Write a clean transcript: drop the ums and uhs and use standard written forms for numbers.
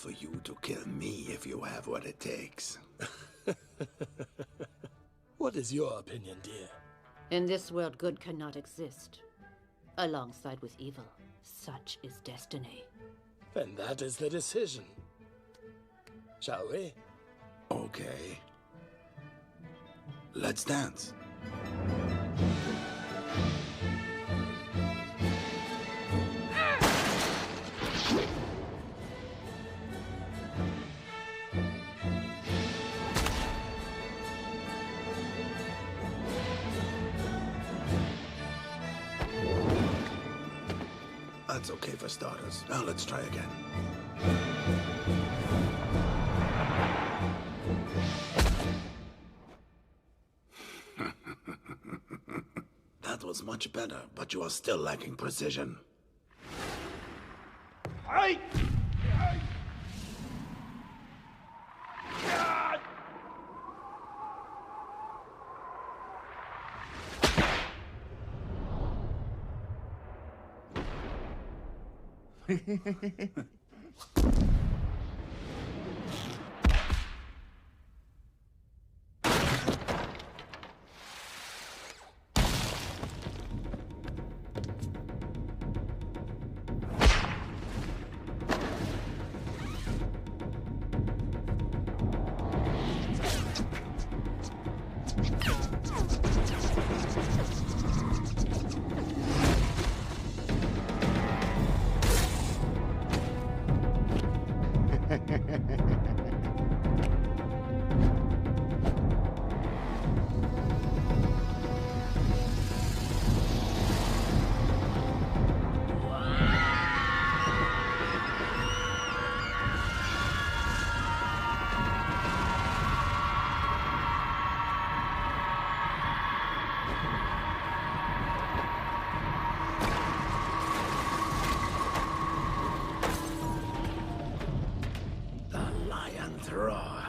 For you to kill me if you have what it takes. What is your opinion, dear? In this world, good cannot exist. Alongside with evil, such is destiny. Then that is the decision. Shall we? Okay. Let's dance. That's okay for starters. Now let's try again. That was much better, but you are still lacking precision. Hey! The lion's roar.